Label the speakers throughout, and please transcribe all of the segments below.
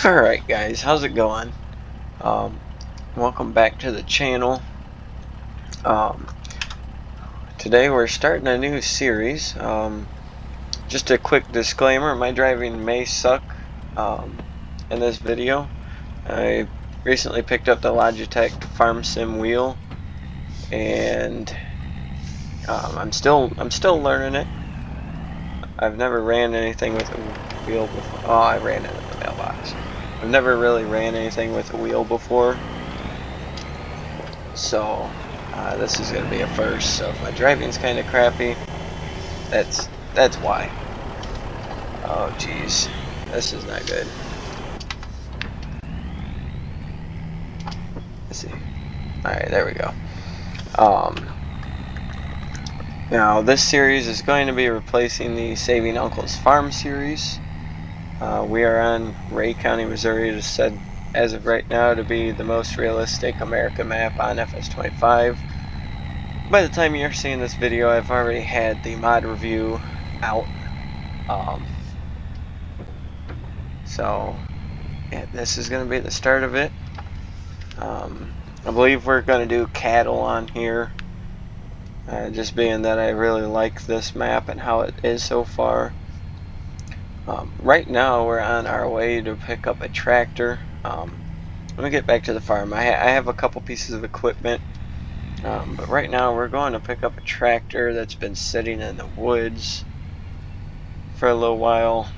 Speaker 1: Alright guys, how's it going? Welcome back to the channel. Today we're starting a new series. Just a quick disclaimer, my driving may suck in this video. I recently picked up the Logitech Farm Sim wheel, and I'm still learning it. I've never ran anything with a wheel before. Oh, I ran it in the mailbox. I've never really ran anything with a wheel before, so this is going to be a first. So if my driving's kind of crappy, that's why. Oh geez, this is not good. Let's see. Alright, there we go. Now this series is going to be replacing the Saving Uncle's Farm series. We are on Ray County, Missouri. It is said as of right now to be the most realistic America map on FS25. By the time you're seeing this video, I've already had the mod review out. So yeah, this is going to be the start of it. I believe we're going to do cattle on here, just being that I really like this map and how it is so far. Right now we're on our way to pick up a tractor. Let me get back to the farm. I have a couple pieces of equipment, but right now we're going to pick up a tractor that's been sitting in the woods for a little while.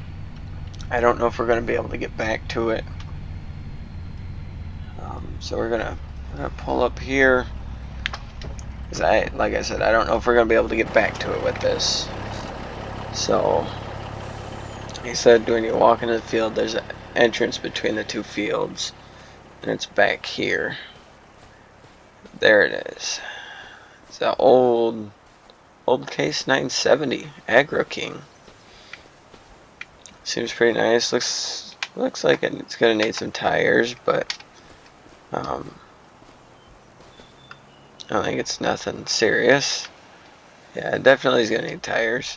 Speaker 1: I don't know if we're going to be able to get back to it. So we're gonna pull up here, because like I said, I don't know if we're gonna be able to get back to it with this. So he said when you walk into the field, there's an entrance between the two fields, and it's back here. There it is. It's an old Case 970 Agro King. Seems pretty nice. Looks like it's gonna need some tires, but I don't think it's nothing serious. Yeah, it definitely is gonna need tires.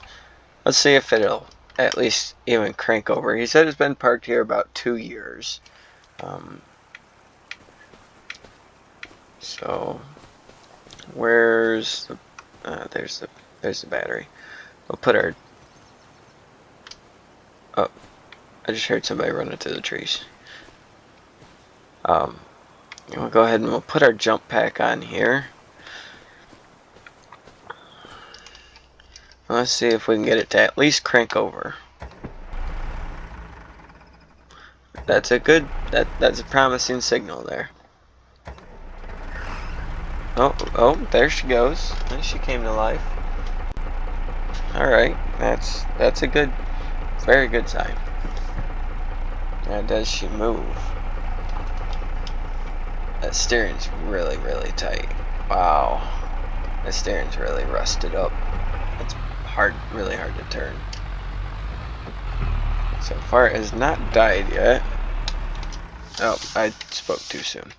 Speaker 1: Let's see if it'll at least even crank over. He said it's been parked here about 2 years. So where's the there's the battery. We'll put our I just heard somebody running through the trees. We'll go ahead and we'll put our jump pack on here. Let's see if we can get it to at least crank over. That's a good, that's a promising signal there. Oh, there she goes. She came to life. Alright, that's a good, very good sign. Now does she move? That steering's really, really tight. Wow. That steering's really rusted up. It's hard, really hard to turn. So far it has not died yet. Oh, I spoke too soon.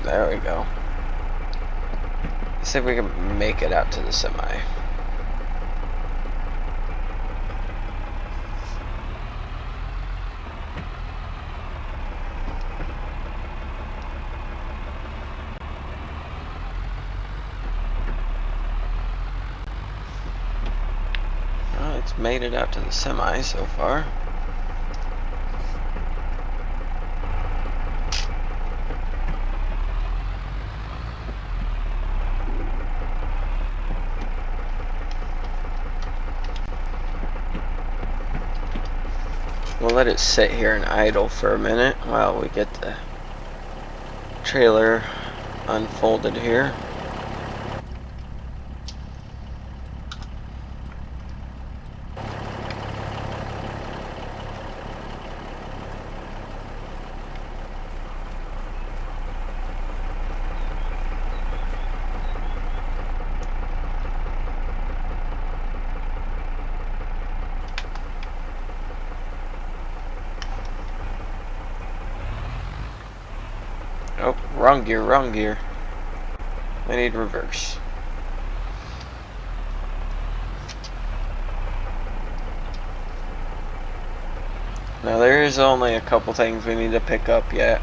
Speaker 1: There we go. Let's see if we can make it out to the semi. Well, it's made it out to the semi so far. We'll let it sit here and idle for a minute while we get the trailer unfolded here. Oh, wrong gear, wrong gear. I need reverse. there's only a couple things we need to pick up yet.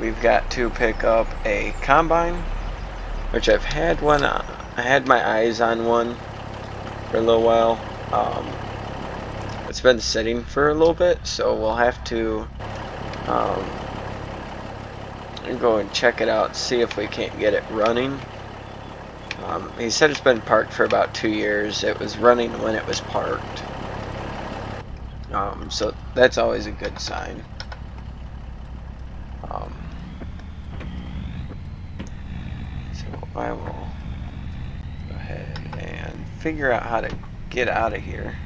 Speaker 1: We've got to pick up a combine, which I've had one. I had my eyes on one for a little while. It's been sitting for a little bit, so we'll have to go and check it out, see if we can't get it running. He said it's been parked for about 2 years. It was running when it was parked. So that's always a good sign. So I will go ahead and figure out how to get out of here.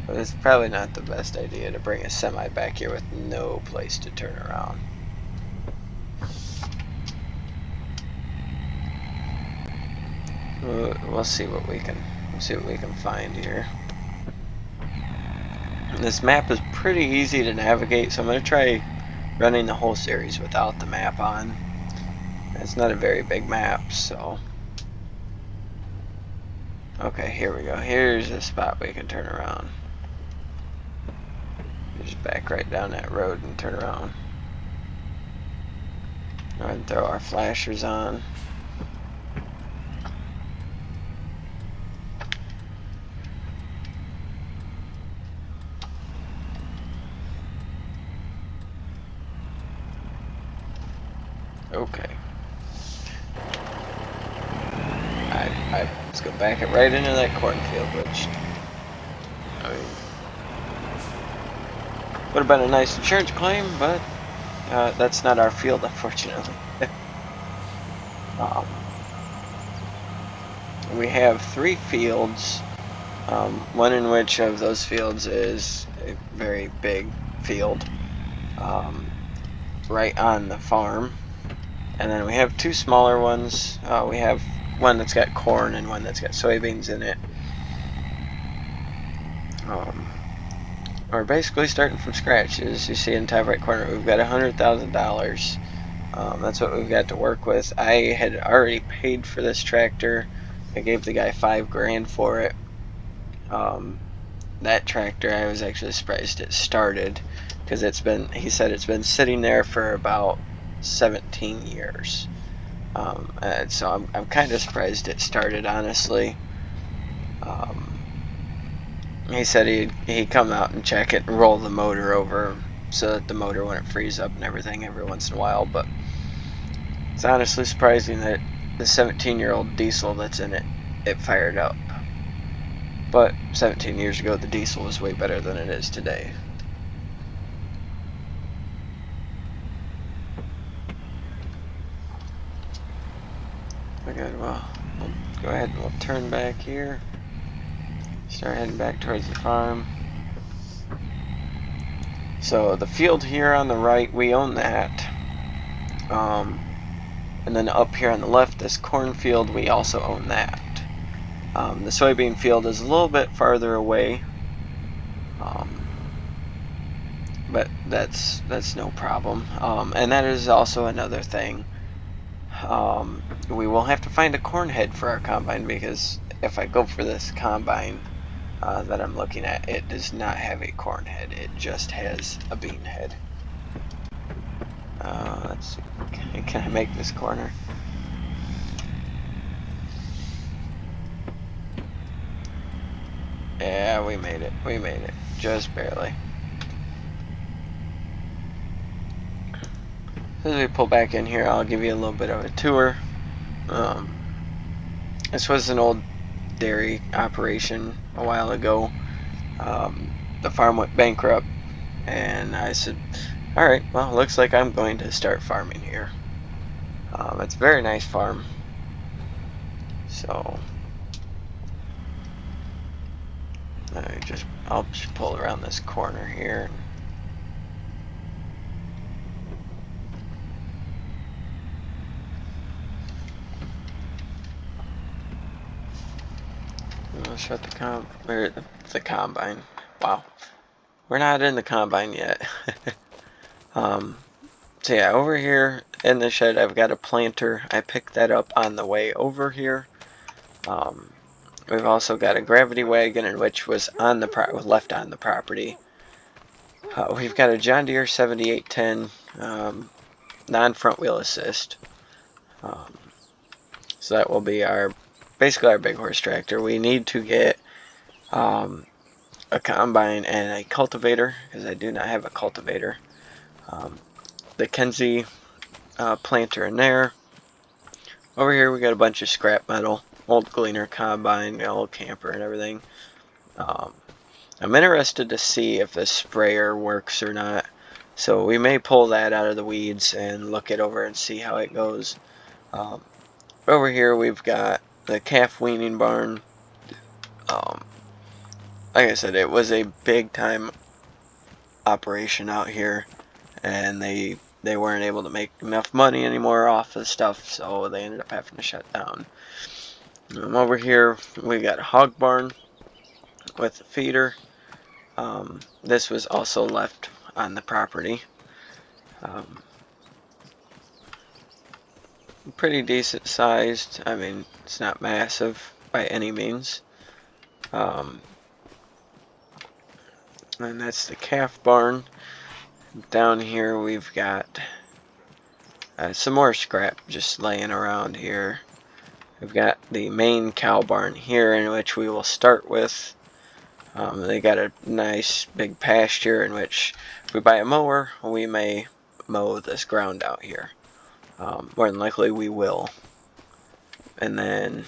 Speaker 1: But it's probably not the best idea to bring a semi back here with no place to turn around. We'll see what we can find here. This map is pretty easy to navigate, so I'm going to try running the whole series without the map on. It's not a very big map, so... Okay, here we go. Here's a spot we can turn around. Just back right down that road and turn around. Go ahead and throw our flashers on. Okay. Let's go back it right into that cornfield, which I mean, would have been a nice insurance claim, but that's not our field, unfortunately. We have 3 fields, one in which of those fields is a very big field, right on the farm. And then we have 2 smaller ones. We have one that's got corn and one that's got soybeans in it. We're basically starting from scratch. As you see in the top right corner, we've got $100,000. That's what we've got to work with. I had already paid for this tractor. I gave the guy $5 grand for it. That tractor, I was actually surprised it started, because he said it's been sitting there for about 17 years. And so I'm kind of surprised it started, honestly. He said he'd come out and check it and roll the motor over so that the motor wouldn't freeze up and everything every once in a while, but it's honestly surprising that the 17-year-old diesel that's in it fired up. But 17 years ago, the diesel was way better than it is today. Okay, well, we'll go ahead and we'll turn back here. Start heading back towards the farm. So the field here on the right, we own that. And then up here on the left, this cornfield, we also own that. The soybean field is a little bit farther away, but that's no problem. And that is also another thing. We will have to find a corn head for our combine, because if I go for this combine that I'm looking at, it does not have a corn head. It just has a bean head. Let's see. Can I make this corner? Yeah, we made it. We made it. Just barely. As we pull back in here, I'll give you a little bit of a tour. This was an old dairy operation a while ago. The farm went bankrupt, and I said, alright, well, looks like I'm going to start farming here. It's a very nice farm. So I'll just pull around this corner here. I'll shut the combine. Wow, we're not in the combine yet. So yeah, over here in the shed, I've got a planter. I picked that up on the way over here. We've also got a gravity wagon, in which was on the left on the property. We've got a John Deere 7810 non-front wheel assist. So that will be basically our big horse tractor. We need to get a combine and a cultivator, because I do not have a cultivator. The Kenzie planter in there. Over here we got a bunch of scrap metal, old Gleaner combine, old camper and everything. I'm interested to see if the sprayer works or not, so we may pull that out of the weeds and look it over and see how it goes. Over here we've got the calf weaning barn. Like I said, it was a big time operation out here, and they weren't able to make enough money anymore off the stuff, so they ended up having to shut down. Over here we got a hog barn with a feeder. This was also left on the property. Pretty decent sized. I mean, it's not massive by any means. And that's the calf barn. Down here we've got some more scrap just laying around here. We've got the main cow barn here, in which we will start with. They got a nice big pasture, in which if we buy a mower, we may mow this ground out here. More than likely we will. And then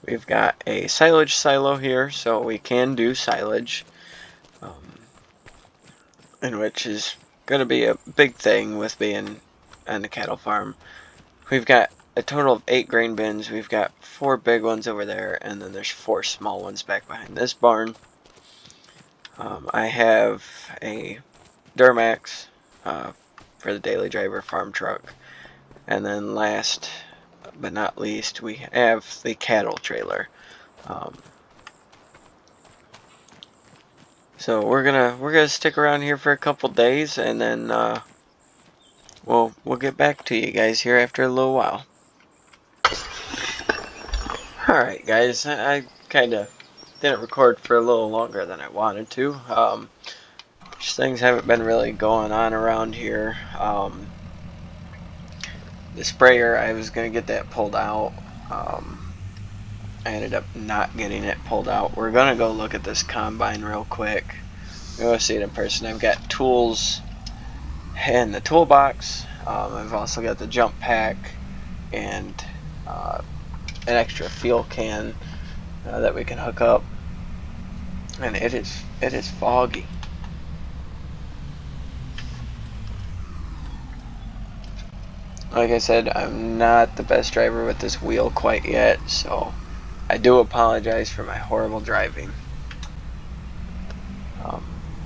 Speaker 1: we've got a silage silo here, so we can do silage, in which is going to be a big thing with being on the cattle farm. We've got a total of 8 grain bins. We've got 4 big ones over there, and then there's 4 small ones back behind this barn. I have a Duramax for the daily driver farm truck. And then last but not least, we have the cattle trailer. So we're gonna stick around here for a couple days, and then we'll get back to you guys here after a little while. Alright guys, I kinda didn't record for a little longer than I wanted to. Just things haven't been really going on around here. The sprayer, I was going to get that pulled out. I ended up not getting it pulled out. We're going to go look at this combine real quick. We're going to see it in person. I've got tools in the toolbox. I've also got the jump pack and an extra fuel can that we can hook up. And it is foggy. Like I said, I'm not the best driver with this wheel quite yet, so I do apologize for my horrible driving.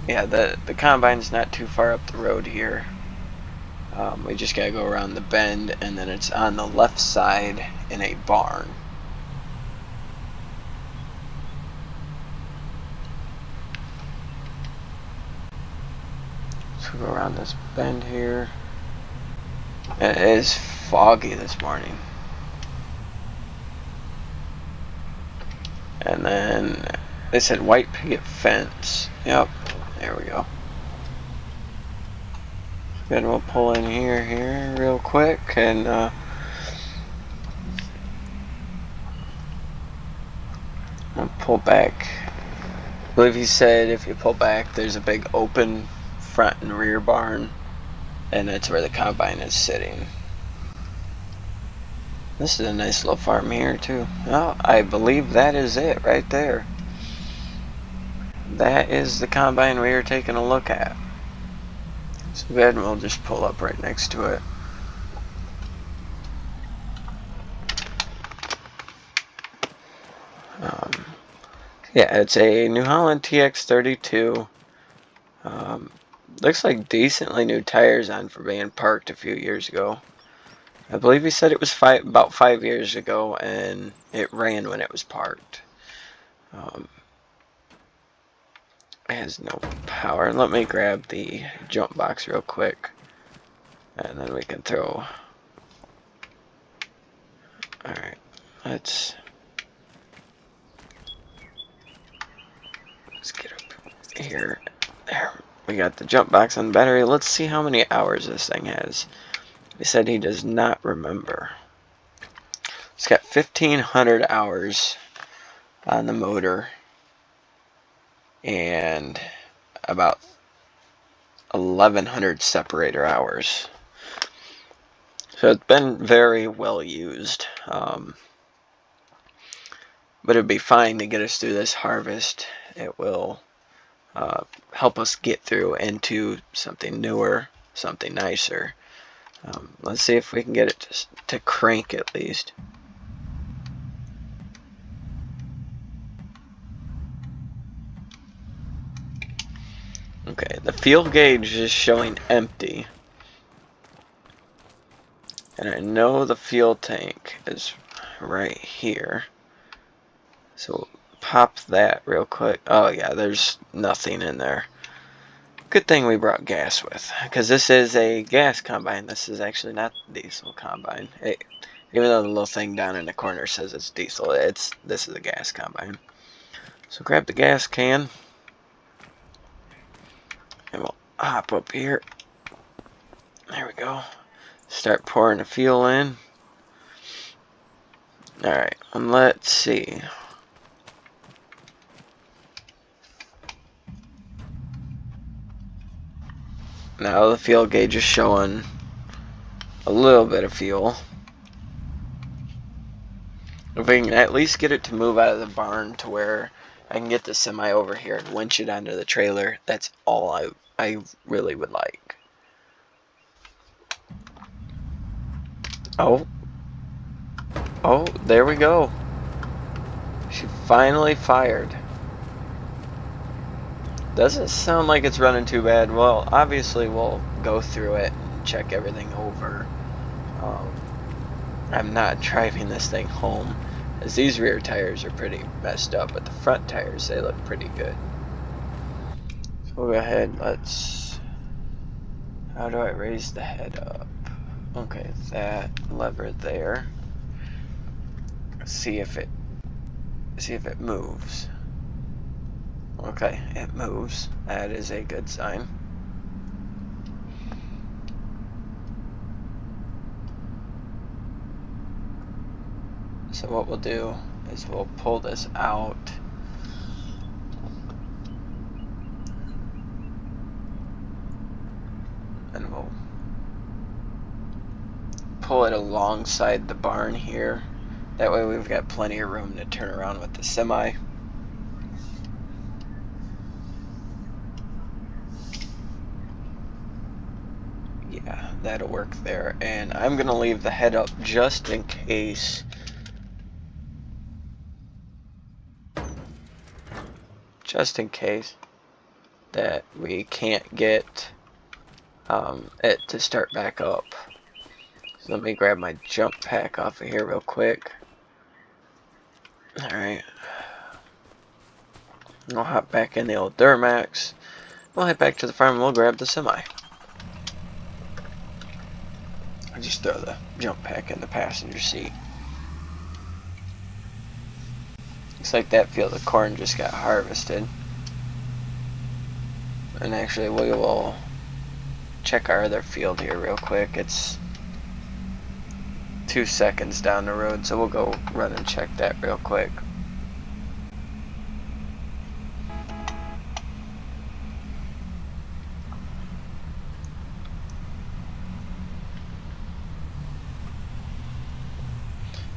Speaker 1: Yeah, the combine's not too far up the road here. We just gotta go around the bend, and then it's on the left side in a barn. So go around this bend here. It is foggy this morning. And then they said white picket fence. Yep, there we go. Then we'll pull in here real quick, and I'll pull back. I believe he said if you pull back, there's a big open front and rear barn, and that's where the combine is sitting. This is a nice little farm here too. Oh, I believe that is it right there. That is the combine we are taking a look at. So go ahead and we'll just pull up right next to it. Yeah, it's a New Holland TX32. Looks like decently new tires on for being parked a few years ago. I believe he said it was about 5 years ago, and it ran when it was parked. It has no power. Let me grab the jump box real quick, and then we can throw. Alright, let's here. There. We got the jump box on the battery. Let's see how many hours this thing has. He said he does not remember. It's got 1,500 hours on the motor and about 1,100 separator hours. So it's been very well used. But it'd be fine to get us through this harvest. It will help us get through into something newer, something nicer. Let's see if we can get it to crank at least. Okay, the fuel gauge is showing empty. And I know the fuel tank is right here. So pop that real quick. Oh yeah, there's nothing in there. Good thing we brought gas with, because this is a gas combine. This is actually not the diesel combine. Even though the little thing down in the corner says it's diesel, this is a gas combine. So grab the gas can, and we'll hop up here. There we go. Start pouring the fuel in. Alright, and let's see. Now the fuel gauge is showing a little bit of fuel. If we can at least get it to move out of the barn to where I can get the semi over here and winch it onto the trailer, that's all I really would like. Oh, there we go. She finally fired. Doesn't sound like it's running too bad. Well, obviously we'll go through it and check everything over. I'm not driving this thing home, as these rear tires are pretty messed up, but the front tires, they look pretty good. So we'll go ahead, how do I raise the head up? Okay, that lever there. See if it moves. Okay, it moves. That is a good sign. So what we'll do is we'll pull this out. And we'll pull it alongside the barn here. That way we've got plenty of room to turn around with the semi. Yeah, that'll work there. And I'm gonna leave the head up just in case. Just in case that we can't get it to start back up. So let me grab my jump pack off of here real quick. Alright. I'll hop back in the old Duramax. We'll head back to the farm and we'll grab the semi. I'll just throw the jump pack in the passenger seat. Looks like that field of corn just got harvested. And actually we will check our other field here real quick. It's 2 seconds down the road, so we'll go run and check that real quick.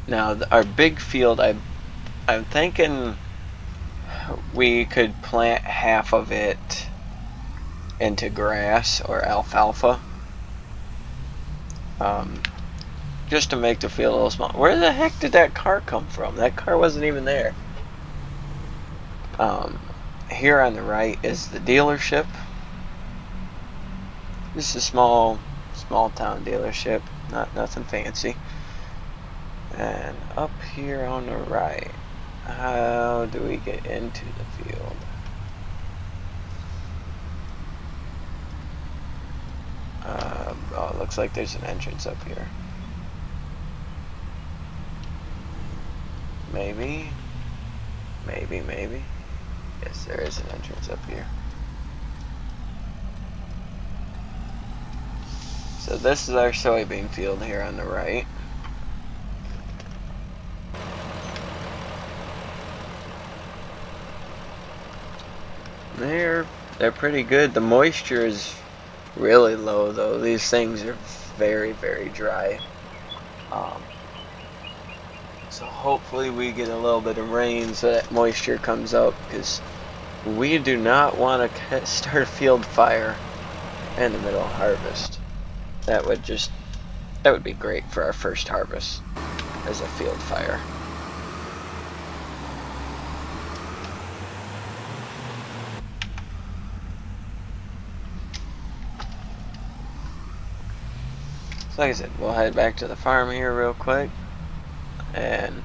Speaker 1: Now our big field, I'm thinking we could plant half of it into grass or alfalfa, just to make the field a little small. Where the heck did that car come from? That car wasn't even there. Here on the right is the dealership. This is a small town dealership, nothing fancy. And up here on the right, how do we get into the field? Oh, it looks like there's an entrance up here. Maybe. Yes, there is an entrance up here. So this is our soybean field here on the right. They're pretty good. The moisture is really low though. These things are very, very dry. So hopefully we get a little bit of rain so that moisture comes up, because we do not want to start a field fire in the middle of harvest. That would be great for our first harvest as a field fire. So like I said, we'll head back to the farm here real quick, and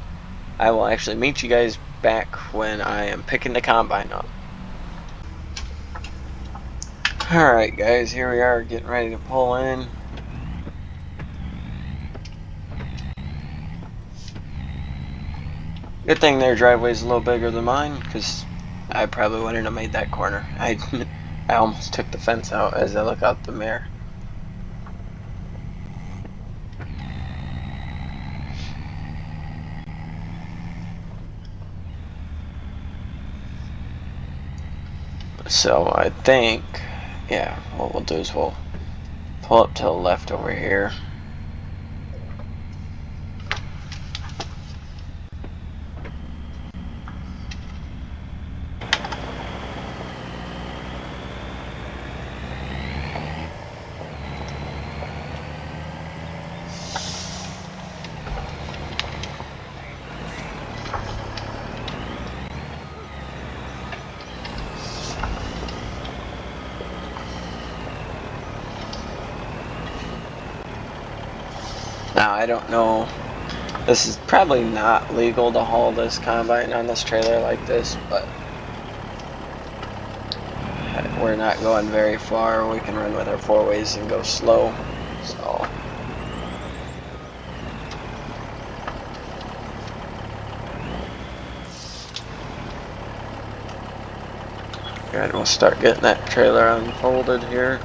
Speaker 1: I will actually meet you guys back when I am picking the combine up. Alright guys, here we are getting ready to pull in. Good thing their driveway's a little bigger than mine, because I probably wouldn't have made that corner. I almost took the fence out as I look out the mirror. So I think, yeah, what we'll do is we'll pull up to the left over here. Now, I don't know, this is probably not legal to haul this combine on this trailer like this, but we're not going very far. We can run with our 4-ways and go slow, so. Good, we'll start getting that trailer unfolded here.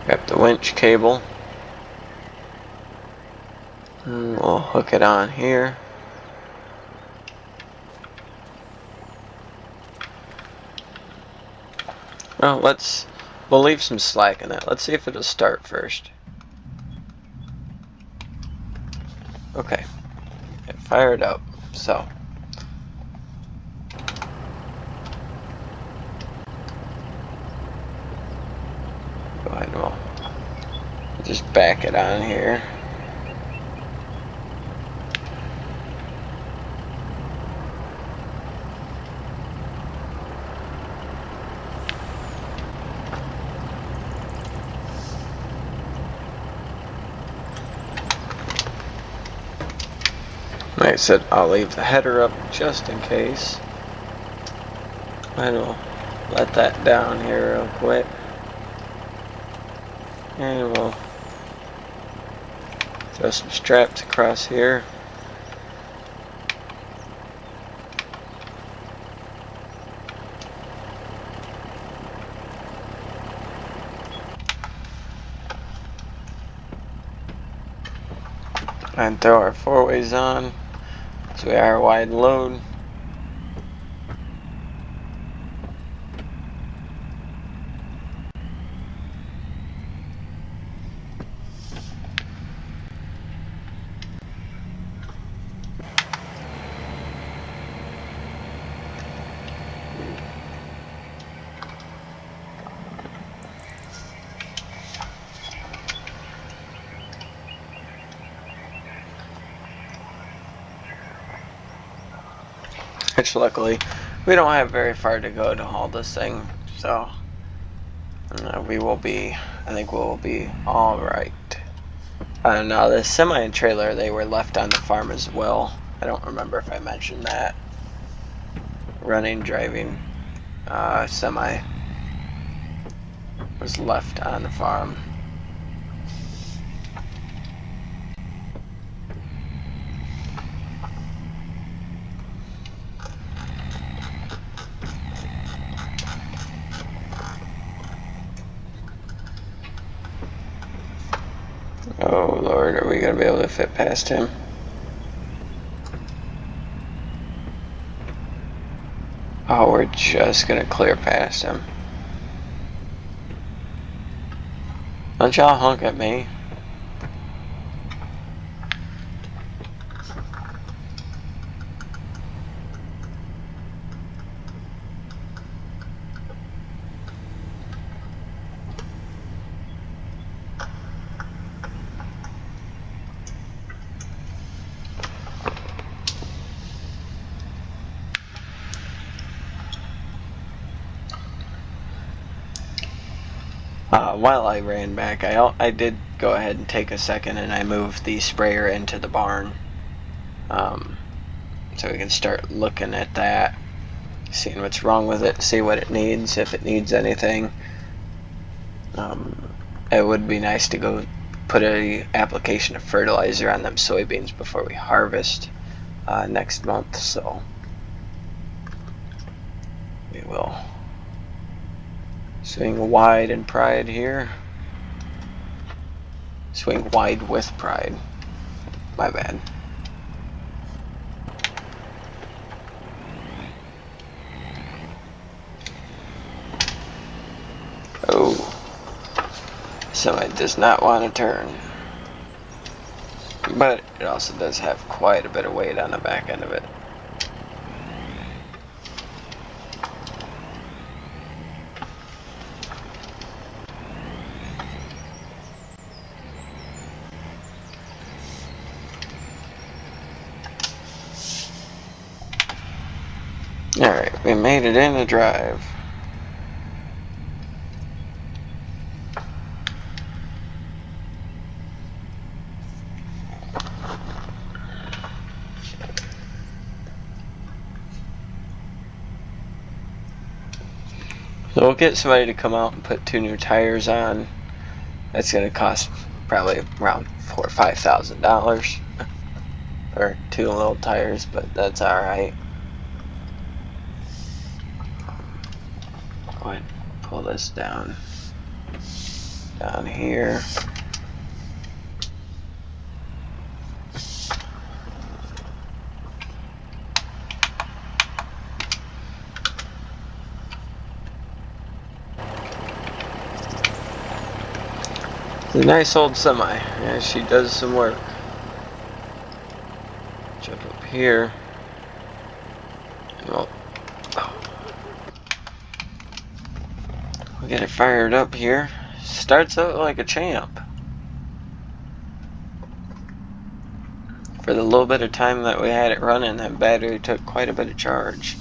Speaker 1: Grab the winch cable, and we'll hook it on here. Well, we'll leave some slack in it. Let's see if it'll start first. Okay, it fired up, so. Go ahead and we'll just back it on here. Like I said, I'll leave the header up just in case. And we'll let that down here real quick. And we'll throw some straps across here. And throw our 4-ways on, so we are wide load. Which luckily we don't have very far to go to haul this thing, so I think we'll be alright. Now the semi and trailer, they were left on the farm as well. I don't remember if I mentioned that. Running, driving, semi was left on the farm. Oh Lord, are we gonna be able to fit past him? Oh, we're just gonna clear past him. Don't y'all honk at me. While I ran back, I did go ahead and take a second and I moved the sprayer into the barn. So we can start looking at that, seeing what's wrong with it, see what it needs, if it needs anything. It would be nice to go put a application of fertilizer on them soybeans before we harvest next month, so we will swing wide in pride here. Swing wide with pride. My bad. Oh. Semi does not want to turn. But it also does have quite a bit of weight on the back end of it. Alright, we made it in the drive. So we'll get somebody to come out and put 2 new tires on. That's going to cost probably around $4,000 or $5,000 for 2 little tires, but that's alright. Go ahead and pull this down here. It's a nice old semi. Yeah, she does some work. Jump up here. And we'll get it fired up here. Starts out like a champ. For the little bit of time that we had it running, that battery took quite a bit of charge.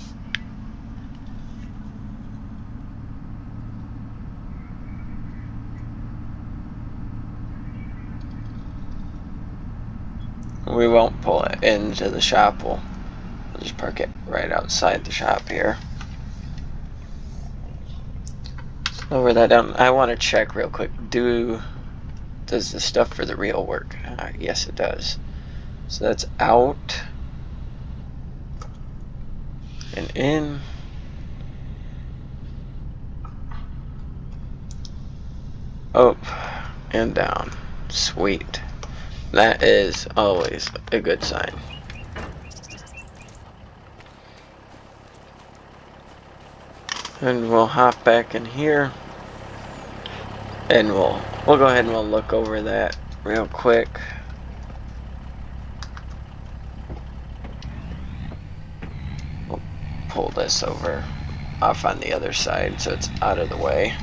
Speaker 1: We won't pull it into the shop. We'll just park it right outside the shop here. Lower that down. I want to check real quick. Does the stuff for the reel work? Yes, it does. So that's out and in. Up and down. Sweet. That is always a good sign. And we'll hop back in here. And we'll go ahead and we'll look over that real quick. We'll pull this over off on the other side so it's out of the way.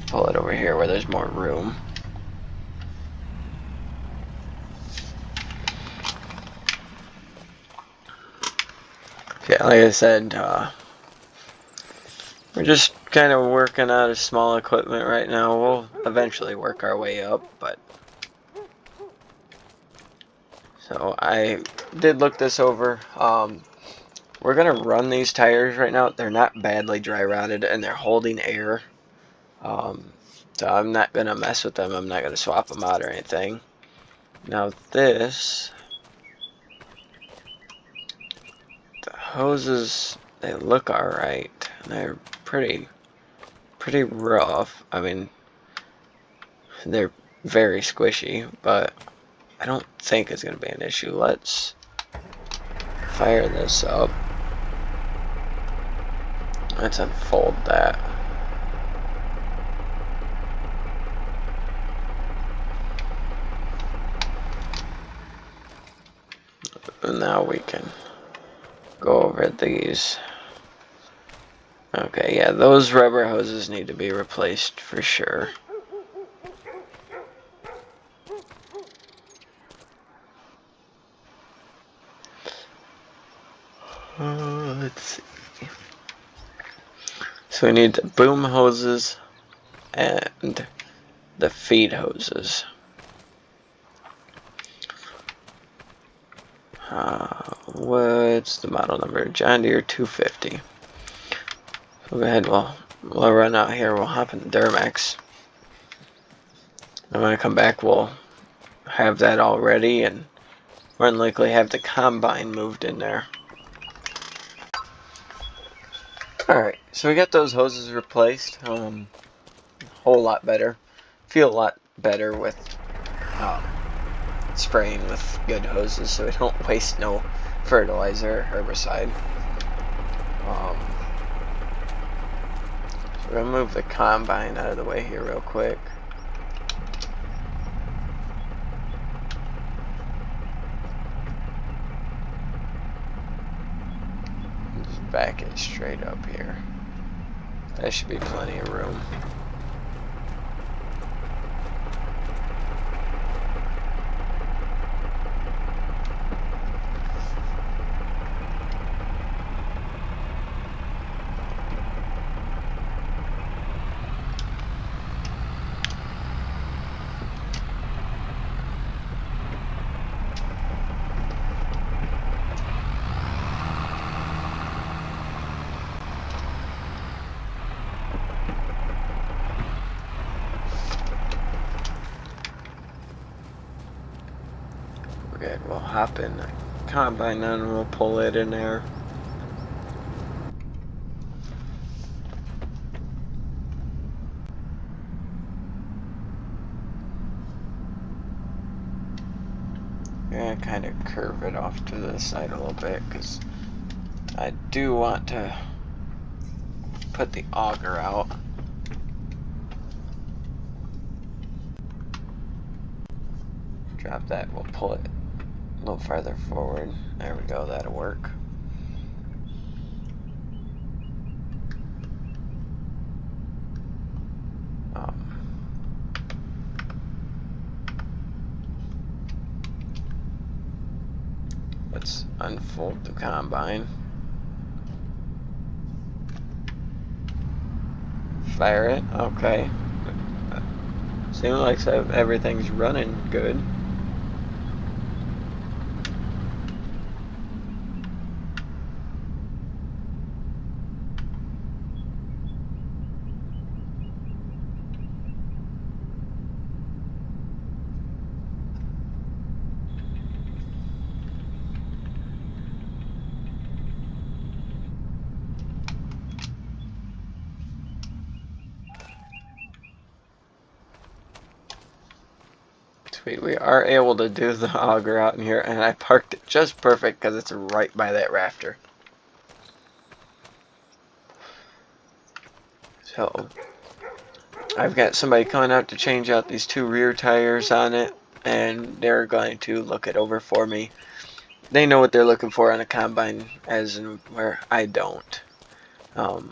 Speaker 1: Pull it over here where there's more room. Yeah, like I said, we're just kind of working out of small equipment right now. We'll eventually work our way up, but so So I did look this over. We're gonna run these tires right now. They're not badly dry rotted and they're holding air. So I'm not gonna mess with them. I'm not gonna swap them out or anything. Now this, the hoses, they look alright. They're pretty rough. I mean, they're very squishy, but I don't think it's gonna be an issue. Let's fire this up. Let's unfold that. And now we can go over these. Okay, yeah, those rubber hoses need to be replaced for sure. Let's see. So we need the boom hoses and the feed hoses. What's the model number? John Deere 250. So go ahead, we'll run out here, we'll hop in the Duramax. And when I come back, we'll have that all ready and more than likely have the combine moved in there. Alright, so we got those hoses replaced. A whole lot better. Feel a lot better with spraying with good hoses so we don't waste no fertilizer or herbicide. So we're going to move the combine out of the way here real quick. Just back it straight up here. There should be plenty of room. Good, we'll hop in the combine and we'll pull it in there. Yeah, kind of curve it off to the side a little bit because I do want to put the auger out. Drop that, we'll pull it a little farther forward. There we go, that'll work. Let's unfold the combine. Fire it, okay. Seems like everything's running good. Sweet, we are able to do the auger out in here, and I parked it just perfect because it's right by that rafter. So, I've got somebody coming out to change out these two rear tires on it, and they're going to look it over for me. They know what they're looking for on a combine, as in where I don't. The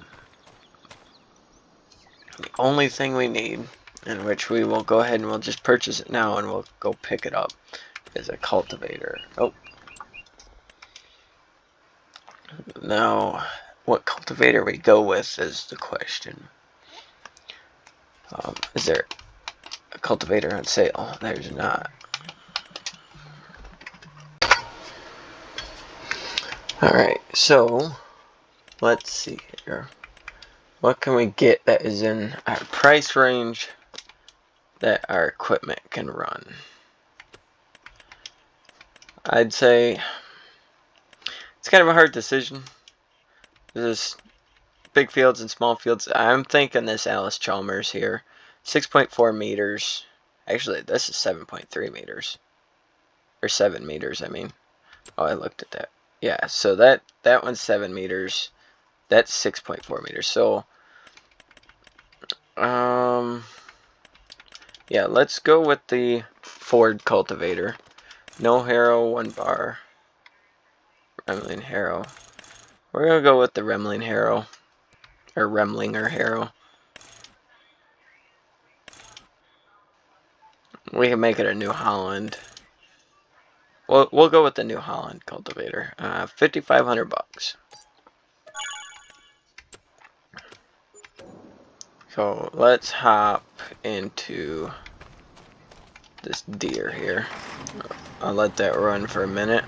Speaker 1: only thing we need, in which we will go ahead and we'll just purchase it now and we'll go pick it up, is a cultivator. Oh. Now, what cultivator we go with is the question. Is there a cultivator on sale? There's not. Alright, so let's see here. What can we get that is in our price range that our equipment can run? I'd say it's kind of a hard decision. There's big fields and small fields. I'm thinking this Allis-Chalmers here. 6.4 meters. Actually, this is 7.3 meters. Or 7 meters, I mean. Oh, I looked at that. Yeah, so that one's 7 meters. That's 6.4 meters. So, yeah, let's go with the Ford cultivator. No harrow, 1 bar. Remling harrow. We're gonna go with the Remling harrow. Or Remlinger harrow. We can make it a New Holland. We'll go with the New Holland cultivator. 5,500 bucks. So let's hop into this deer here. I'll let that run for a minute.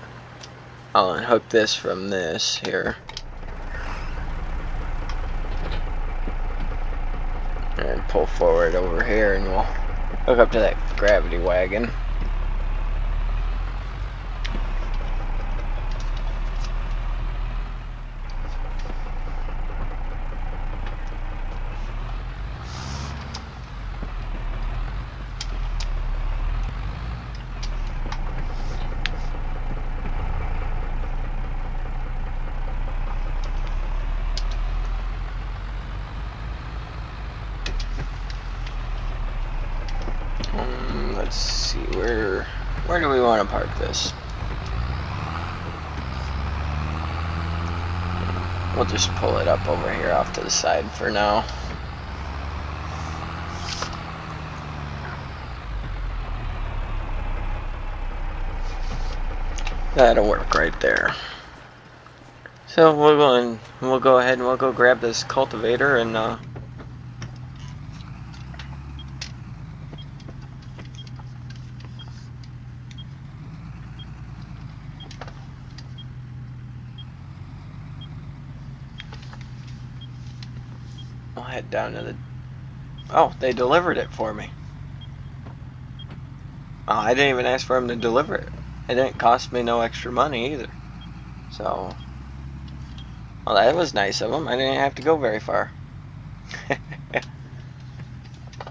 Speaker 1: I'll unhook this from this here. And pull forward over here, and we'll hook up to that gravity wagon. Let's see, where do we want to park this? We'll just pull it up over here off to the side for now. That'll work right there. So we'll go ahead and we'll go grab this cultivator and we'll head down to the... Oh, they delivered it for me. Oh, I didn't even ask for them to deliver it. It didn't cost me no extra money either. So, well, that was nice of them. I didn't have to go very far. Go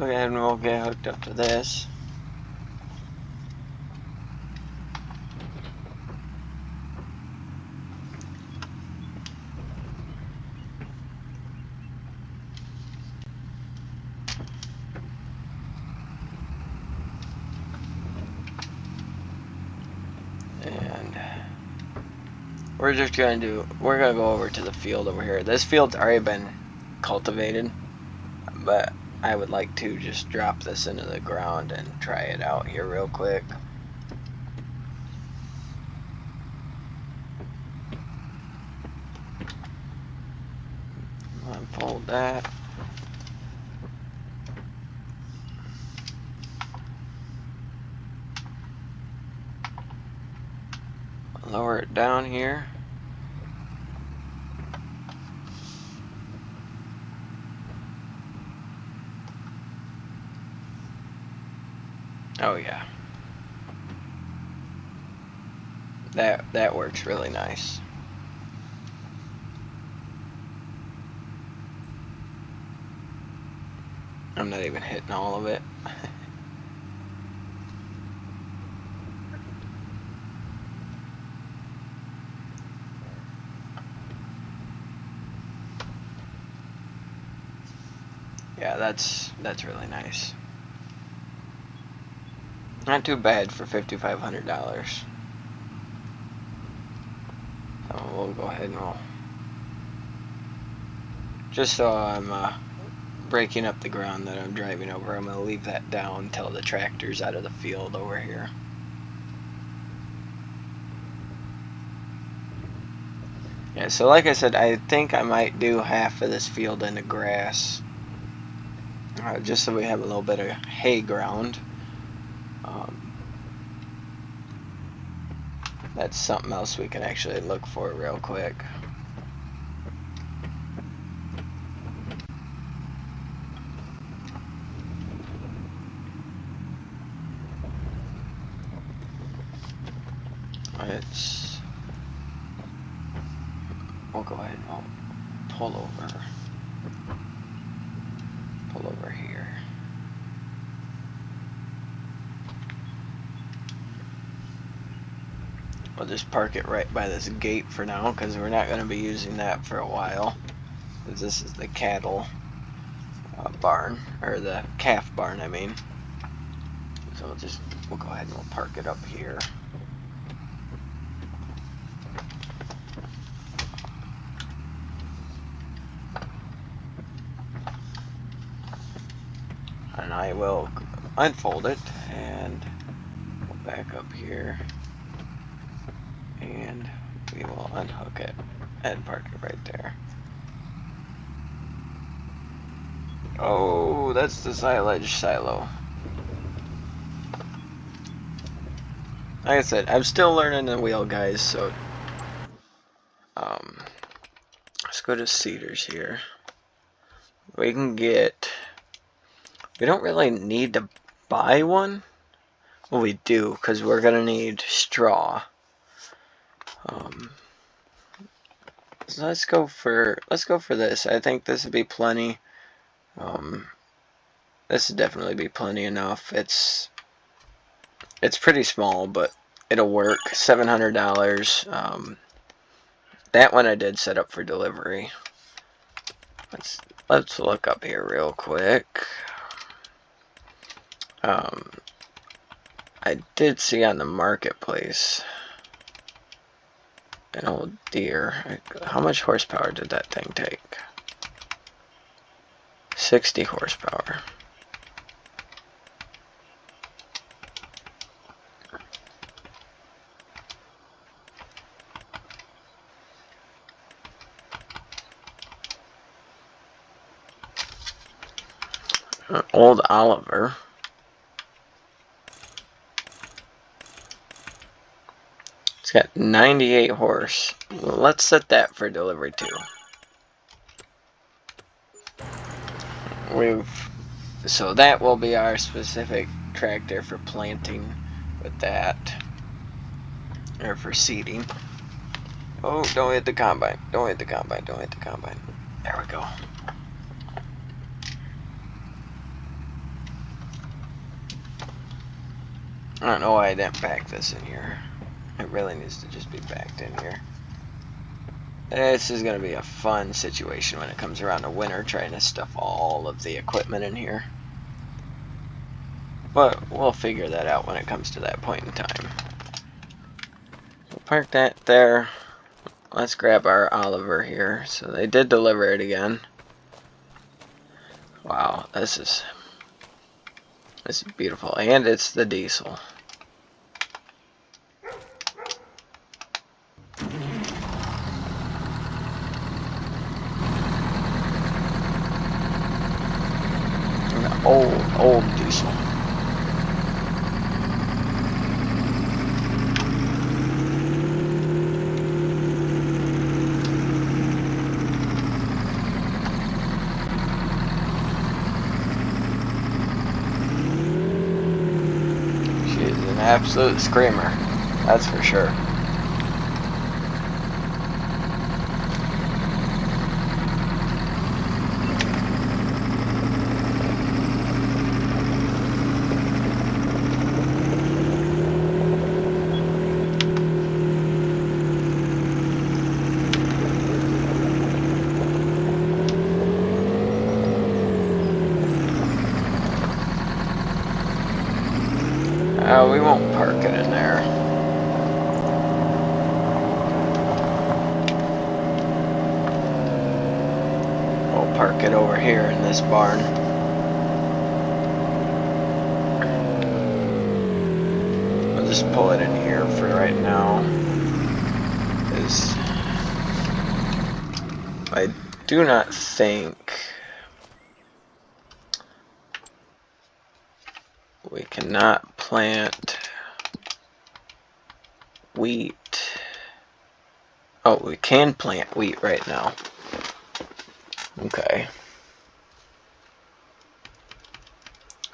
Speaker 1: ahead and we'll get hooked up to this. And we're gonna go over to the field over here. This field's already been cultivated, but I would like to just drop this into the ground and try it out here real quick. Unfold that. Lower it down here. Oh yeah. That works really nice. I'm not even hitting all of it. Yeah, that's really nice. Not too bad for $5,500. So we'll go ahead and we'll... Just so I'm breaking up the ground that I'm driving over, I'm going to leave that down until the tractor's out of the field over here. Yeah, so like I said, I think I might do half of this field in the grass. Just so we have a little bit of hay ground. That's something else we can actually look for real quick. We'll go ahead and I'll pull over here. We'll just park it right by this gate for now, because we're not going to be using that for a while. Because this is the cattle barn, or the calf barn, I mean. So we'll go ahead and we'll park it up here. And I will unfold it and go back up here, and we will unhook it and park it right there. Oh, that's the silage silo. Like I said, I'm still learning the wheel, guys, so let's go to Cedars here. We don't really need to buy one. Well, we do, because we're gonna need straw. So let's go for this. I think this would be plenty. This would definitely be plenty enough. It's pretty small, but it'll work. $700. That one I did set up for delivery. Let's look up here real quick. I did see on the marketplace an old deer. How much horsepower did that thing take? 60 horsepower. Old Oliver. It's got 98 horse. Well, let's set that for delivery too. So that will be our specific tractor for planting with that, or for seeding. Oh, don't hit the combine. Don't hit the combine. Don't hit the combine. There we go. I don't know why I didn't back this in here. It really needs to just be backed in here. This is going to be a fun situation when it comes around to winter, trying to stuff all of the equipment in here. But we'll figure that out when it comes to that point in time. We'll park that there. Let's grab our Oliver here. So they did deliver it again. Wow, this is beautiful. And it's the diesel. Old diesel. She is an absolute screamer, that's for sure. We won't park it in there. We'll park it over here in this barn. I'll just pull it in here for right now, because I do not think we cannot plant wheat Oh, we can plant wheat right now. Okay.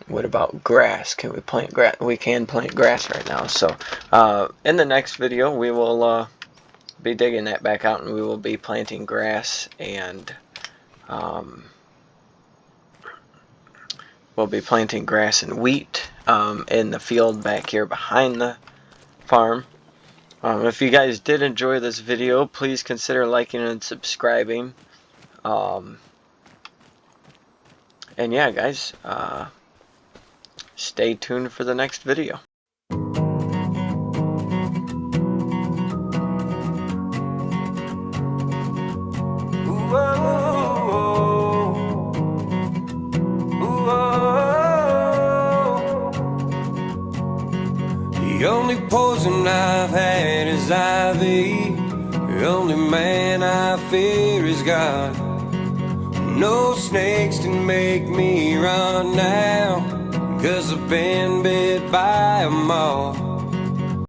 Speaker 1: What about grass? Can we plant grass? We can plant grass right now. So, in the next video, we will be digging that back out, and we will be planting grass, and we'll be planting grass and wheat in the field back here behind the farm. If you guys did enjoy this video, please consider liking and subscribing. And yeah, guys, stay tuned for the next video.
Speaker 2: The only poison I've had is ivy. The only man I fear is God. No snakes can make me run now, 'cause I've been bit by a moth.